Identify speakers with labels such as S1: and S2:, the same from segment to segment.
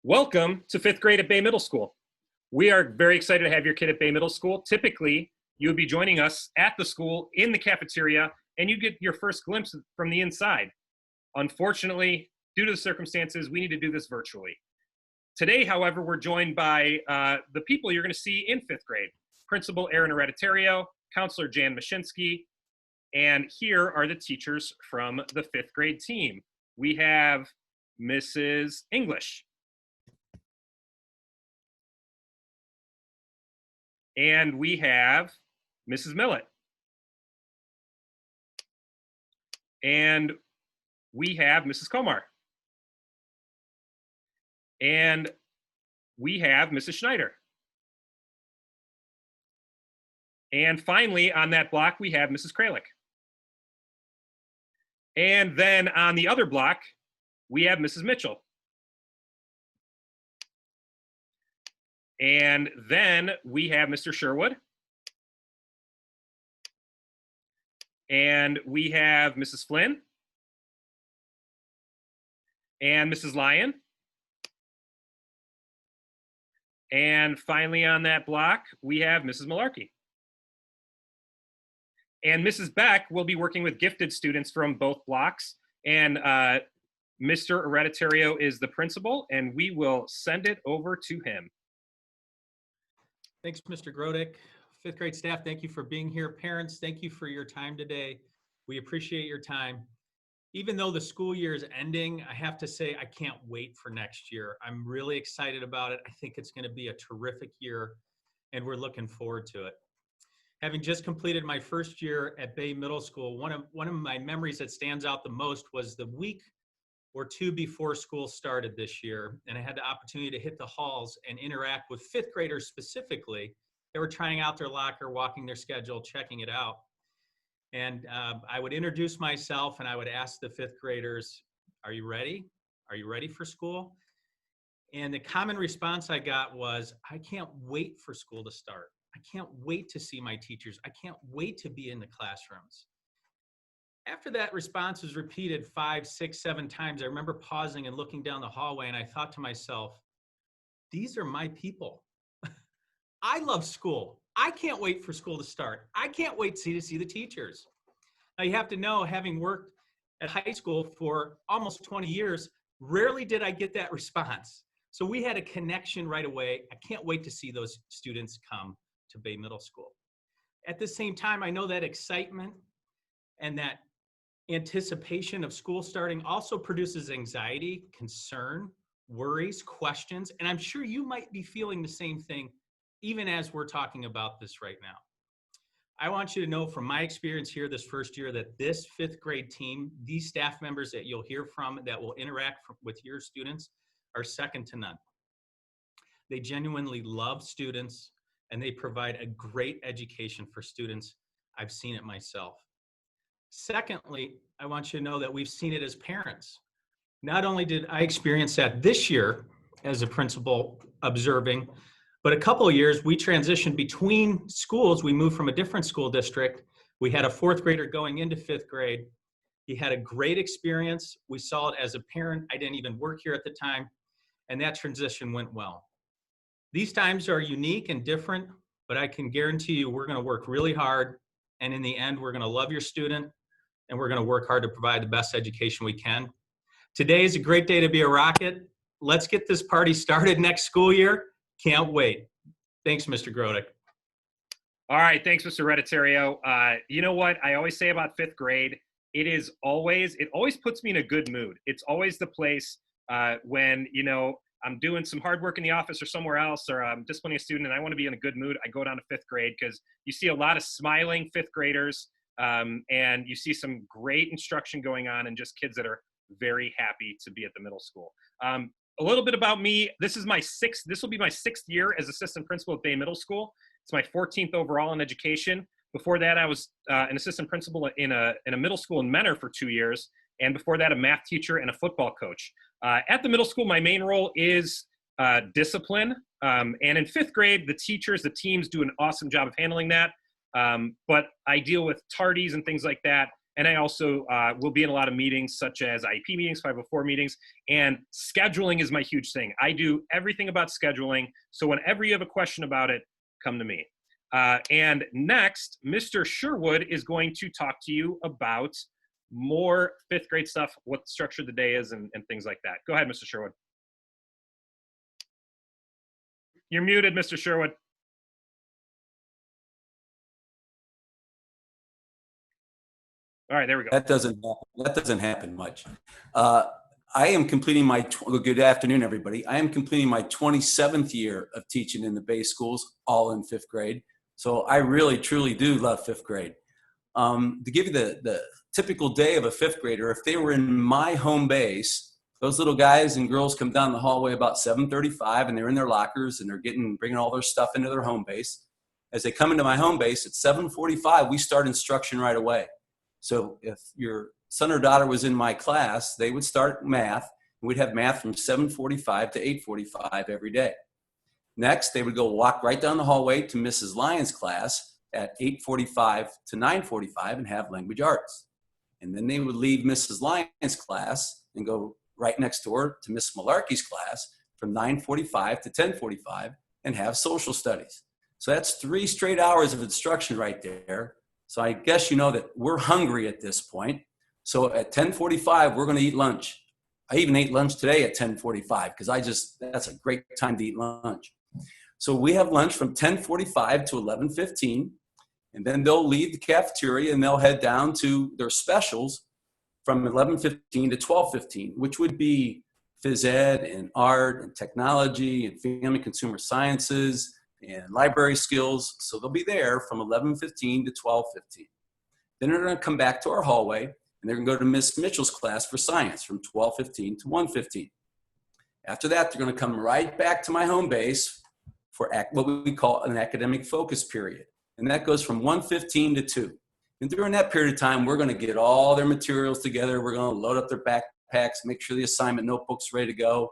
S1: Welcome to fifth grade at Bay Middle School. We are very excited to have your kid at Bay Middle School. Typically, you would be joining us at the school in the cafeteria, and you get your first glimpse from the inside. Unfortunately, due to the circumstances, we need to do this virtually. Today, however, we're joined by the people you're going to see in fifth grade. Principal Aaron Hereditario, Counselor Jan Mashinsky, and here are the teachers from the fifth grade team. We have Mrs. English. And we have Mrs. Millett. And we have Mrs. Komar. And we have Mrs. Schneider. And finally, on that block, we have Mrs. Kralik. And then on the other block, we have Mrs. Mitchell. And then we have Mr. Sherwood. And we have Mrs. Flynn. And Mrs. Lyon. And finally on that block, we have Mrs. Malarkey. And Mrs. Beck will be working with gifted students from both blocks. And Mr. Hereditario is the principal, and we will send it over to him.
S2: Thanks, Mr. Grodick. Fifth grade staff, thank you for being here. Parents, thank you for your time today. We appreciate your time. Even though the school year is ending, I have to say I can't wait for next year. I'm really excited about it. I think it's going to be a terrific year, and we're looking forward to it. Having just completed my first year at Bay Middle School, one of my memories that stands out the most was the week or two before school started this year, and I had the opportunity to hit the halls and interact with fifth graders specifically. They were trying out their locker, walking their schedule, checking it out. And I would introduce myself and I would ask the fifth graders, are you ready? Are you ready for school? And the common response I got was, I can't wait for school to start. I can't wait to see my teachers. I can't wait to be in the classrooms. After that response was repeated 5, 6, 7 times, I remember pausing and looking down the hallway, and I thought to myself, these are my people. I love school. I can't wait for school to start. I can't wait to see the teachers. Now, you have to know, having worked at high school for almost 20 years, rarely did I get that response. So we had a connection right away. I can't wait to see those students come to Bay Middle School. At the same time, I know that excitement and that anticipation of school starting also produces anxiety, concern, worries, questions, and I'm sure you might be feeling the same thing even as we're talking about this right now. I want you to know from my experience here this first year that this fifth grade team, these staff members that you'll hear from that will interact with your students are second to none. They genuinely love students and they provide a great education for students. I've seen it myself. Secondly, I want you to know that we've seen it as parents. Not only did I experience that this year as a principal observing, but a couple of years we transitioned between schools. We moved from a different school district. We had a fourth grader going into fifth grade. He had a great experience. We saw it as a parent. I didn't even work here at the time, and that transition went well. These times are unique and different, but I can guarantee you we're going to work really hard, and in the end, we're going to love your student, and we're going to work hard to provide the best education we can. Today is a great day to be a Rocket. Let's get this party started next school year. Can't wait. Thanks, Mr. Grodick.
S1: All right, thanks, Mr. Hereditario. You know what I always say about fifth grade? It always puts me in a good mood. It's always the place when, you know, I'm doing some hard work in the office or somewhere else, or I'm disciplining a student and I want to be in a good mood. I go down to fifth grade because you see a lot of smiling fifth graders and you see some great instruction going on and just kids that are very happy to be at the middle school. A little bit about me. This will be my 6th year as assistant principal at Bay Middle School. It's my 14th overall in education. Before that, I was an assistant principal in a middle school in Menor for 2 years. And before that, a math teacher and a football coach. At the middle school, my main role is discipline. And in 5th grade, the teachers, the teams do an awesome job of handling that. But I deal with tardies and things like that. And I also will be in a lot of meetings such as IEP meetings, 504 meetings, and scheduling is my huge thing. I do everything about scheduling. So whenever you have a question about it, come to me. And next, Mr. Sherwood is going to talk to you about more fifth grade stuff, what the structure of the day is, and things like that. Go ahead, Mr. Sherwood. You're muted, Mr. Sherwood. All right, there we go.
S3: That doesn't happen much. I am completing my, good afternoon, everybody. I am completing my 27th year of teaching in the Bay schools, all in fifth grade. So I really, truly do love fifth grade. To give you the typical day of a fifth grader, if they were in my home base, those little guys and girls come down the hallway about 7:35 and they're in their lockers and they're bringing all their stuff into their home base. As they come into my home base at 7:45, we start instruction right away. So if your son or daughter was in my class, they would start math, and we'd have math from 7:45 to 8:45 every day. Next, they would go walk right down the hallway to Mrs. Lyons' class at 8:45 to 9:45 and have language arts. And then they would leave Mrs. Lyons' class and go right next door to Miss Malarkey's class from 9:45 to 10:45 and have social studies. So that's 3 straight hours of instruction right there. So I guess you know that we're hungry at this point. So at 10:45, we're going to eat lunch. I even ate lunch today at 10:45 because that's a great time to eat lunch. So we have lunch from 10:45 to 11:15, and then they'll leave the cafeteria and they'll head down to their specials from 11:15 to 12:15, which would be phys ed and art and technology and family consumer sciences and library skills. So they'll be there from 11:15 to 12:15. Then they're going to come back to our hallway and they're going to go to Miss Mitchell's class for science from 12:15 to 1:15. After that, they're going to come right back to my home base for what we call an academic focus period. And that goes from 1:15 to 2. And during that period of time, we're going to get all their materials together. We're going to load up their backpacks, make sure the assignment notebook's ready to go.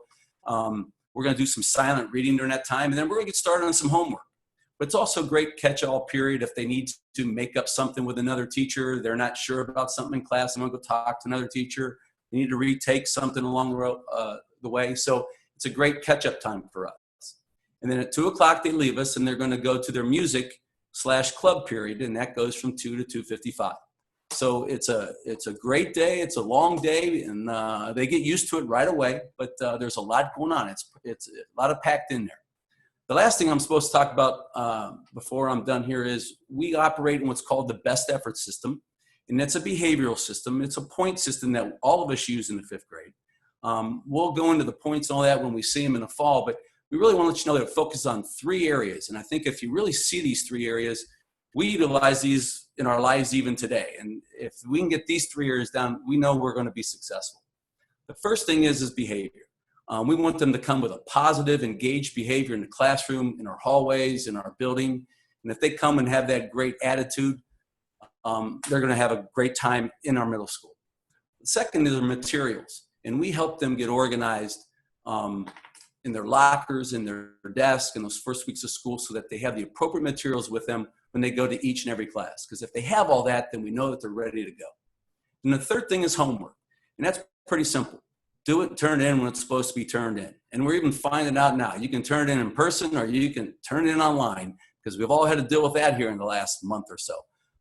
S3: We're going to do some silent reading during that time, and then we're going to get started on some homework. But it's also a great catch-all period if they need to make up something with another teacher. They're not sure about something in class. They want to go talk to another teacher. They need to retake something along the way. So it's a great catch-up time for us. And then at 2 o'clock, they leave us, and they're going to go to their music/club period, and that goes from 2 to 2:55. So it's a great day. It's a long day, and they get used to it right away. But there's a lot going on. It's a lot of packed in there. The last thing I'm supposed to talk about before I'm done here is we operate in what's called the best effort system, and it's a behavioral system. It's a point system that all of us use in the fifth grade. We'll go into the points and all that when we see them in the fall, but we really want to let you know that it focuses on 3 areas. And I think if you really see these 3 areas, we utilize these in our lives even today. And if we can get these 3 areas down, we know we're going to be successful. The first thing is behavior. We want them to come with a positive, engaged behavior in the classroom, in our hallways, in our building. And if they come and have that great attitude, they're going to have a great time in our middle school. The second is the materials. And we help them get organized in their lockers, in their desk, in those first weeks of school so that they have the appropriate materials with them when they go to each and every class. Because if they have all that, then we know that they're ready to go. And the third thing is homework. And that's pretty simple. Do it, turn it in when it's supposed to be turned in. And we're even finding out now. You can turn it in person or you can turn it in online because we've all had to deal with that here in the last month or so.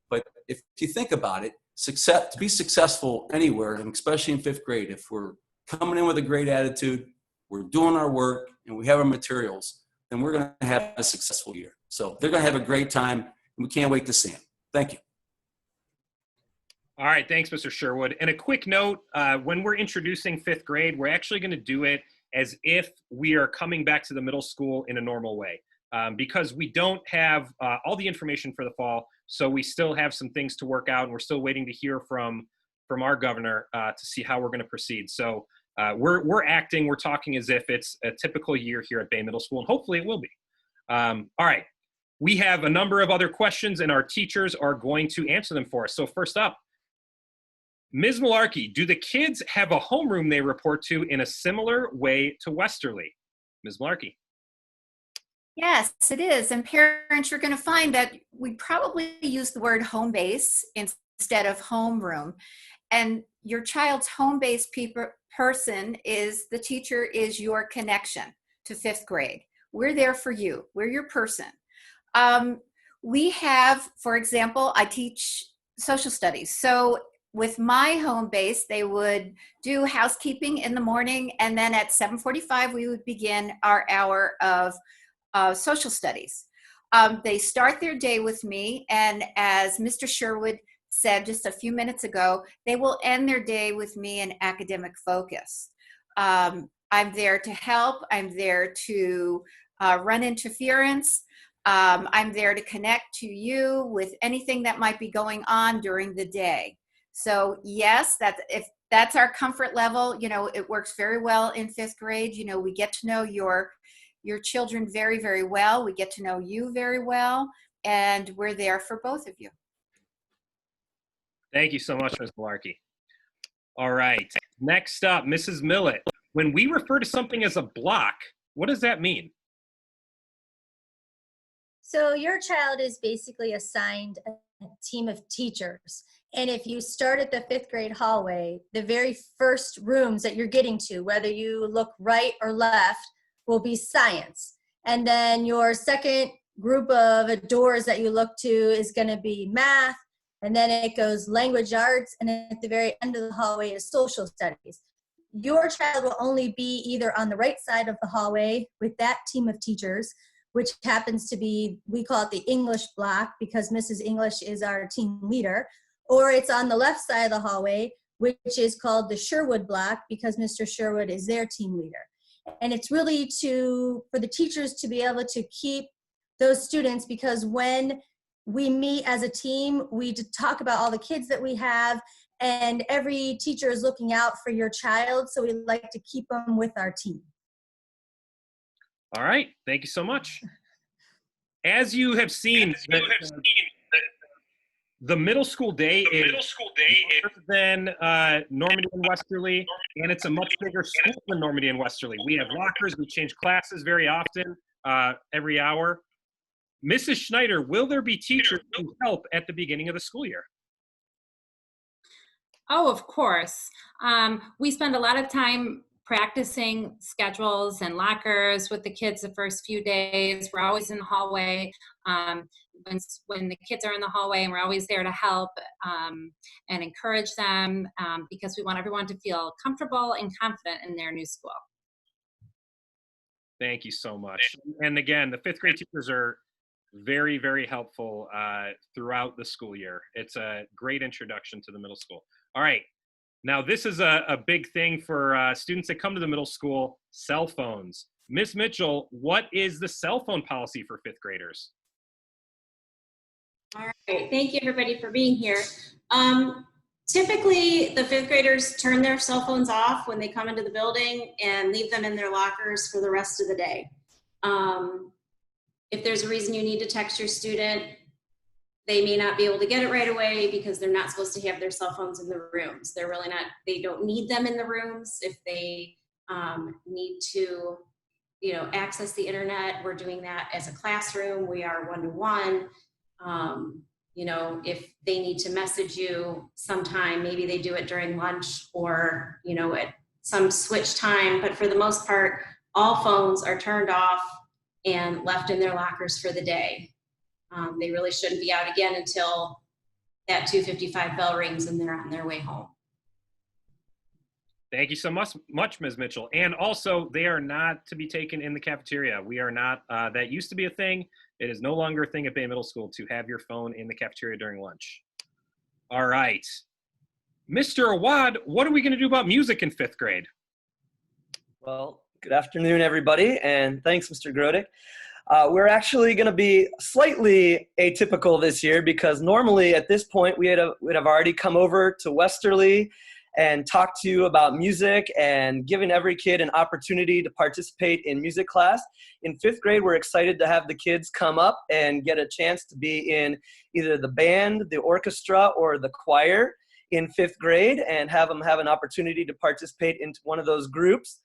S3: But if you think about it, to be successful anywhere, and especially in fifth grade, if we're coming in with a great attitude, we're doing our work, and we have our materials, then we're going to have a successful year. So they're going to have a great time, and we can't wait to see them. Thank you.
S1: All right, thanks, Mr. Sherwood. And a quick note, when we're introducing fifth grade, we're actually going to do it as if we are coming back to the middle school in a normal way, because we don't have all the information for the fall, so we still have some things to work out, and we're still waiting to hear from our governor to see how we're going to proceed. So we're talking as if it's a typical year here at Bay Middle School, and hopefully it will be. All right, we have a number of other questions, and our teachers are going to answer them for us. So first up, Ms. Malarkey, do the kids have a homeroom they report to in a similar way to Westerly? Ms. Malarkey.
S4: Yes, it is. And parents, you're going to find that we probably use the word home base instead of homeroom. And your child's home-based person is, the teacher is your connection to fifth grade. We're there for you. We're your person. We have, for example, I teach social studies. So with my home base, they would do housekeeping in the morning, and then at 7:45 we would begin our hour of social studies. They start their day with me, and as Mr. Sherwood said just a few minutes ago, they will end their day with me in academic focus. I'm there to help. I'm there to run interference. I'm there to connect to you with anything that might be going on during the day. So yes, if that's our comfort level, it works very well in fifth grade. We get to know your children very, very well. We get to know you very well, and we're there for both of you.
S1: Thank you so much, Ms. Malarkey. All right, next up, Mrs. Millett. When we refer to something as a block, what does that mean?
S5: So your child is basically assigned a team of teachers. And if you start at the fifth grade hallway, the very first rooms that you're getting to, whether you look right or left, will be science. And then your second group of doors that you look to is going to be math. And then it goes language arts. And at the very end of the hallway is social studies. Your child will only be either on the right side of the hallway with that team of teachers, which happens to be, we call it the English block because Mrs. English is our team leader, or it's on the left side of the hallway, which is called the Sherwood block because Mr. Sherwood is their team leader. And it's really for the teachers to be able to keep those students, because when we meet as a team, we talk about all the kids that we have, and every teacher is looking out for your child, so we like to keep them with our team.
S1: All right, thank you so much. As you have seen, the middle school day is bigger than Normandy and Westerly, and it's a much bigger school than Normandy and Westerly. We have lockers, we change classes very often, every hour. Mrs. Schneider, will there be teachers who help at the beginning of the school year?
S6: Oh, of course. We spend a lot of time practicing schedules and lockers with the kids the first few days. We're always in the hallway. When the kids are in the hallway, and we're always there to help and encourage them because we want everyone to feel comfortable and confident in their new school.
S1: Thank you so much. And again, the fifth grade teachers are very, very helpful throughout the school year. It's a great introduction to the middle school. All right. Now, this is a big thing for students that come to the middle school, cell phones. Ms. Mitchell, what is the cell phone policy for fifth graders?
S7: All right, thank you everybody for being here. Typically, the fifth graders turn their cell phones off when they come into the building and leave them in their lockers for the rest of the day. If there's a reason you need to text your student, they may not be able to get it right away because they're not supposed to have their cell phones in the rooms. They're really not, they don't need them in the rooms. If they need to, access the internet, we're doing that as a classroom. We are one-to-one. If they need to message you sometime, maybe they do it during lunch or, at some switch time. But for the most part, all phones are turned off and left in their lockers for the day. They really shouldn't be out again until that 2:55 bell rings and they're on their way home.
S1: Thank you so much, Ms. Mitchell. And also, they are not to be taken in the cafeteria. We are not, that used to be a thing. It is no longer a thing at Bay Middle School to have your phone in the cafeteria during lunch. All right. Mr. Awad, what are we going to do about music in fifth grade?
S8: Well, good afternoon, everybody, and thanks, Mr. Grodick. We're actually going to be slightly atypical this year because normally at this point we'd have already come over to Westerly and talked to you about music and given every kid an opportunity to participate in music class. In fifth grade, we're excited to have the kids come up and get a chance to be in either the band, the orchestra, or the choir in fifth grade and have them have an opportunity to participate in one of those groups.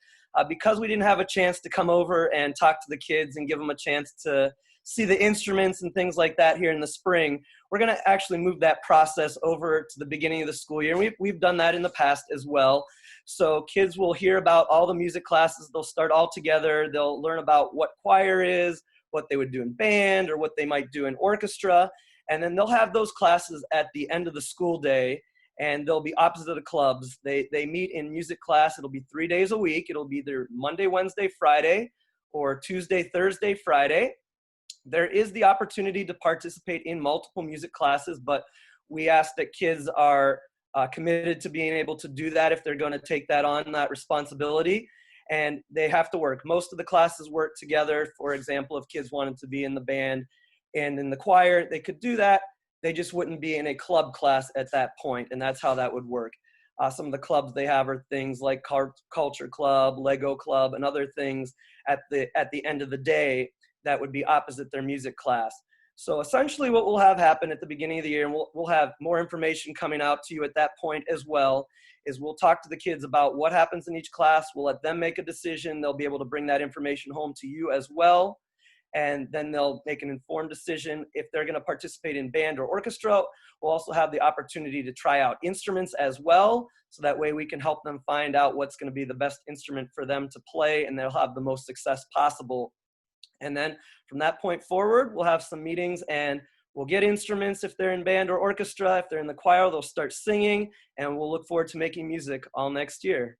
S8: Because we didn't have a chance to come over and talk to the kids and give them a chance to see the instruments and things like that here in the spring, we're going to actually move that process over to the beginning of the school year. And we've done that in the past as well. So kids will hear about all the music classes. They'll start all together. They'll learn about what choir is, what they would do in band, or what they might do in orchestra. And then they'll have those classes at the end of the school day, and they'll be opposite of the clubs. They meet in music class. It'll be 3 days a week. It'll be either Monday, Wednesday, Friday, or Tuesday, Thursday, Friday. There is the opportunity to participate in multiple music classes, but we ask that kids are committed to being able to do that if they're going to take that on, that responsibility. And they have to work. Most of the classes work together. For example, if kids wanted to be in the band and in the choir, they could do that. They just wouldn't be in a club class at that point, and that's how that would work. Some of the clubs they have are things like Culture Club, Lego Club, and other things at the end of the day that would be opposite their music class. So essentially what we'll have happen at the beginning of the year, and we'll have more information coming out to you at that point as well, is we'll talk to the kids about what happens in each class. We'll let them make a decision. They'll be able to bring that information home to you as well. And then they'll make an informed decision if they're going to participate in band or orchestra. We'll also have the opportunity to try out instruments as well. So that way we can help them find out what's going to be the best instrument for them to play, and they'll have the most success possible. And then from that point forward, we'll have some meetings, and we'll get instruments if they're in band or orchestra. If they're in the choir, they'll start singing, and we'll look forward to making music all next year.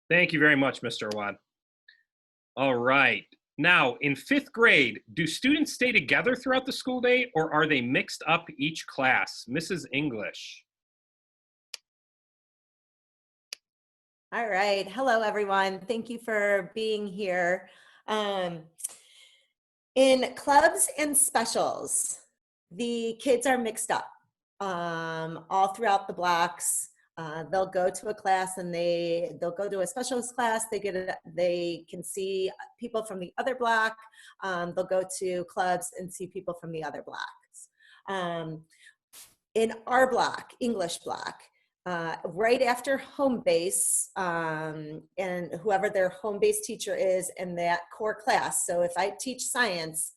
S1: Thank you very much, Mr. Awad. All right. Now, in 5th grade, do students stay together throughout the school day, or are they mixed up each class? Mrs. English.
S9: All right. Hello, everyone. Thank you for being here. In clubs and specials, the kids are mixed up all throughout the blocks. They'll go to a class and they'll go to a specialist class. They can see people from the other block. They'll go to clubs and see people from the other blocks. In our block, English block, right after home base, and whoever their home base teacher is in that core class. So if I teach science,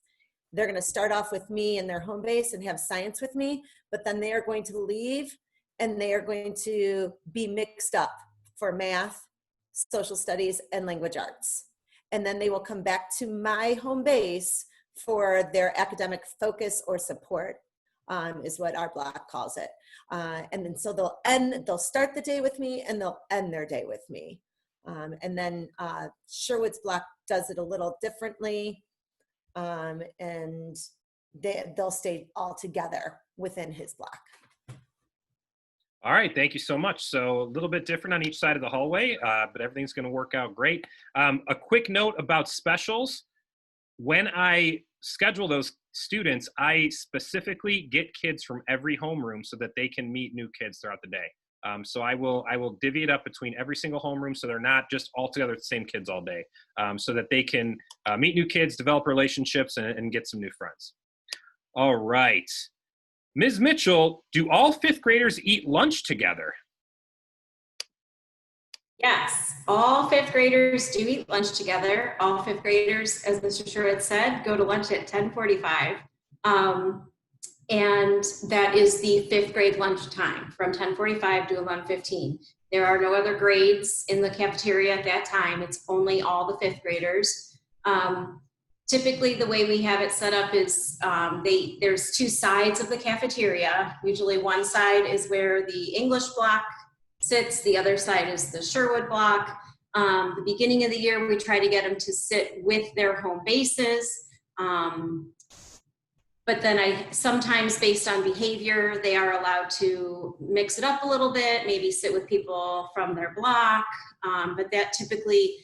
S9: they're going to start off with me in their home base and have science with me, but then they are going to leave and they are going to be mixed up for math, social studies, and language arts. And then they will come back to my home base for their academic focus or support, is what our block calls it. And then so they'll start the day with me and they'll end their day with me. And then Sherwood's block does it a little differently, and they'll stay all together within his block.
S1: All right, thank you so much. So a little bit different on each side of the hallway, but everything's going to work out great. A quick note about specials. When I schedule those students, I specifically get kids from every homeroom so that they can meet new kids throughout the day. So I will divvy it up between every single homeroom so they're not just all together the same kids all day, so that they can meet new kids, develop relationships, and get some new friends. All right. Ms. Mitchell, do all 5th graders eat lunch together?
S7: Yes, all 5th graders do eat lunch together. All 5th graders, as Mr. Sherwood said, go to lunch at 10:45. And that is the 5th grade lunch time from 10:45 to 11:15. There are no other grades in the cafeteria at that time. It's only all the 5th graders. Typically, the way we have it set up is there's 2 sides of the cafeteria. Usually one side is where the English block sits. The other side is the Sherwood block. The beginning of the year, we try to get them to sit with their home bases. But then sometimes based on behavior, they are allowed to mix it up a little bit, maybe sit with people from their block. But that typically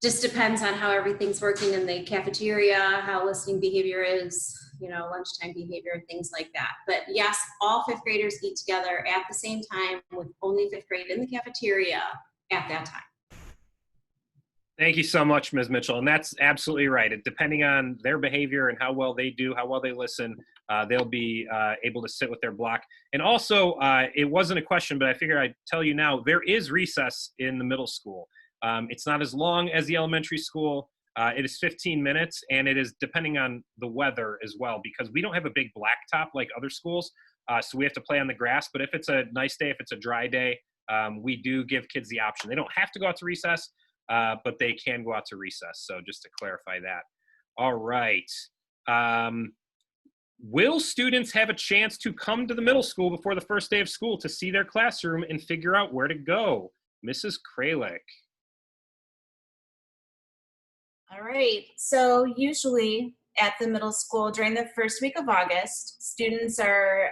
S7: just depends on how everything's working in the cafeteria, how listening behavior is, lunchtime behavior and things like that. But yes, all 5th graders eat together at the same time with only 5th grade in the cafeteria at that time.
S1: Thank you so much, Ms. Mitchell. And that's absolutely right. Depending on their behavior and how well they do, how well they listen, they'll be able to sit with their block. And also, it wasn't a question, but I figured I'd tell you now, there is recess in the middle school. It's not as long as the elementary school, It is 15 minutes, and it is depending on the weather as well, because we don't have a big blacktop like other schools, so we have to play on the grass. But if it's a nice day, if it's a dry day, we do give kids the option. They don't have to go out to recess, but they can go out to recess. So just to clarify that. All right. Will students have a chance to come to the middle school before the first day of school to see their classroom and figure out where to go? Mrs. Kralik.
S10: All right, so usually at the middle school during the first week of August, students are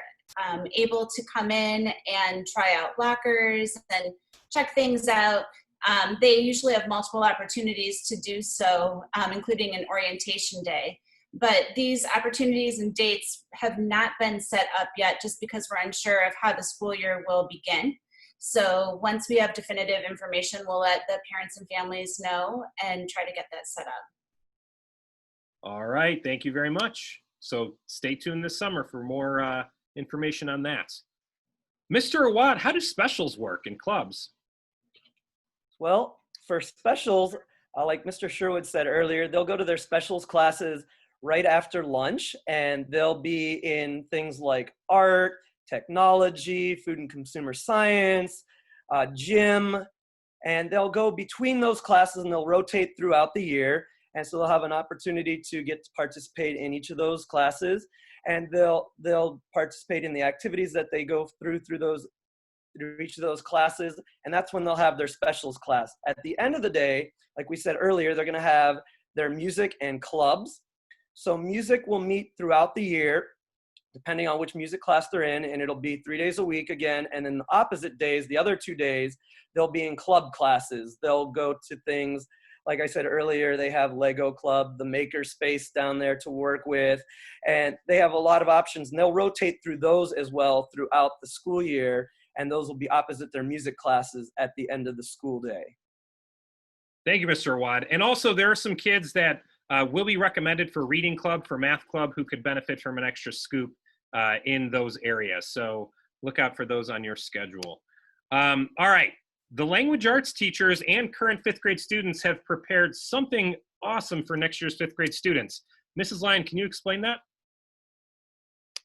S10: able to come in and try out lockers and check things out. They usually have multiple opportunities to do so, including an orientation day. But these opportunities and dates have not been set up yet just because we're unsure of how the school year will begin. So once we have definitive information, we'll let the parents and families know and try to get that set up.
S1: All right, thank you very much. So stay tuned this summer for more information on that. Mr. Awad, how do specials work in clubs?
S8: Well, for specials, like Mr. Sherwood said earlier, they'll go to their specials classes right after lunch, and they'll be in things like art, technology, food and consumer science, gym, and they'll go between those classes and they'll rotate throughout the year. And so they'll have an opportunity to get to participate in each of those classes, and they'll participate in the activities that they go through each of those classes, and that's when they'll have their specials class. At the end of the day, like we said earlier, they're gonna have their music and clubs. So music will meet throughout the year, depending on which music class they're in, and it'll be 3 days a week again. And then the opposite days, the other 2 days, they'll be in club classes. They'll go to things, like I said earlier, they have Lego Club, the maker space down there to work with, and they have a lot of options. And they'll rotate through those as well throughout the school year, and those will be opposite their music classes at the end of the school day.
S1: Thank you, Mr. Awad. And also, there are some kids that will be recommended for reading club, for math club, who could benefit from an extra scoop in those areas. So look out for those on your schedule. All right. The language arts teachers and current fifth grade students have prepared something awesome for next year's fifth grade students. Mrs. Lyon, can you explain that?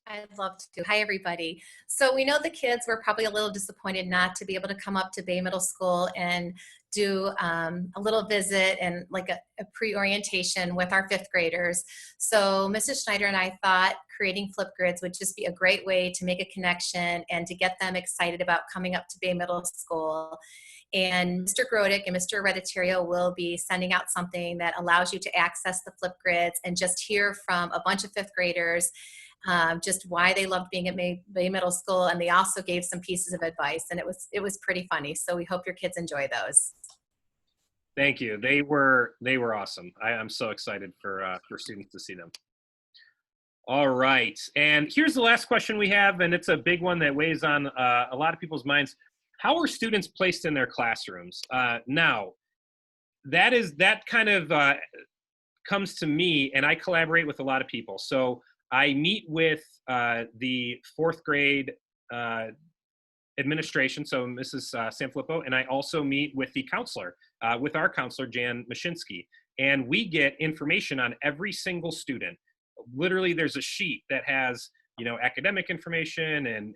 S11: I'd love to. Hi, everybody. So we know the kids were probably a little disappointed not to be able to come up to Bay Middle School and do a little visit and like a pre-orientation with our fifth graders. So Mrs. Schneider and I thought creating Flipgrids would just be a great way to make a connection and to get them excited about coming up to Bay Middle School. And Mr. Grodick and Mr. Hereditario will be sending out something that allows you to access the Flipgrids and just hear from a bunch of fifth graders just why they loved being at Bay Middle School, and they also gave some pieces of advice, and it was pretty funny. So we hope your kids enjoy those.
S1: Thank you. They were awesome. I'm so excited for students to see them. All right, and here's the last question we have, and it's a big one that weighs on a lot of people's minds. How are students placed in their classrooms? Now, that kind of comes to me, and I collaborate with a lot of people. So I meet with the fourth grade administration, so Mrs. Sanfilippo, and I also meet with the counselor, with our counselor, Jan Mashinsky, and we get information on every single student. Literally, there's a sheet that has, academic information and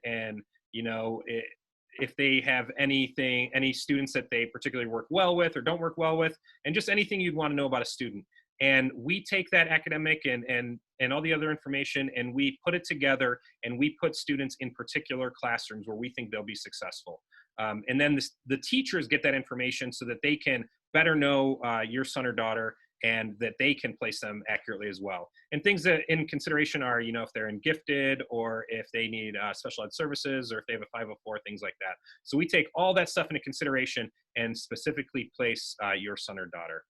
S1: if they have any students that they particularly work well with or don't work well with, and just anything you'd want to know about a student. And we take that academic and all the other information, and we put it together, and we put students in particular classrooms where we think they'll be successful. And then the teachers get that information so that they can better know your son or daughter, and that they can place them accurately as well. And things that in consideration are, if they're in gifted, or if they need special ed services, or if they have a 504, things like that. So we take all that stuff into consideration and specifically place your son or daughter.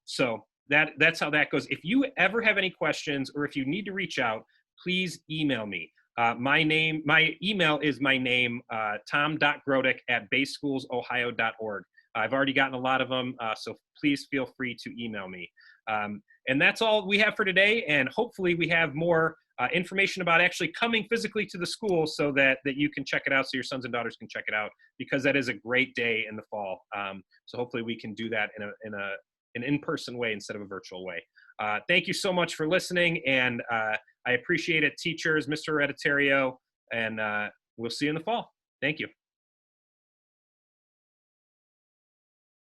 S1: So that's how that goes. If you ever have any questions, or if you need to reach out, please email me. My email is my name, tom.grodick@bayschoolsohio.org. I've already gotten a lot of them, so please feel free to email me. And that's all we have for today, and hopefully we have more information about actually coming physically to the school so that you can check it out, so your sons and daughters can check it out, because that is a great day in the fall. So hopefully we can do that in a an in-person way instead of a virtual way. Thank you so much for listening, and I appreciate it, teachers, Mr. Hereditario, and we'll see you in the fall. Thank you.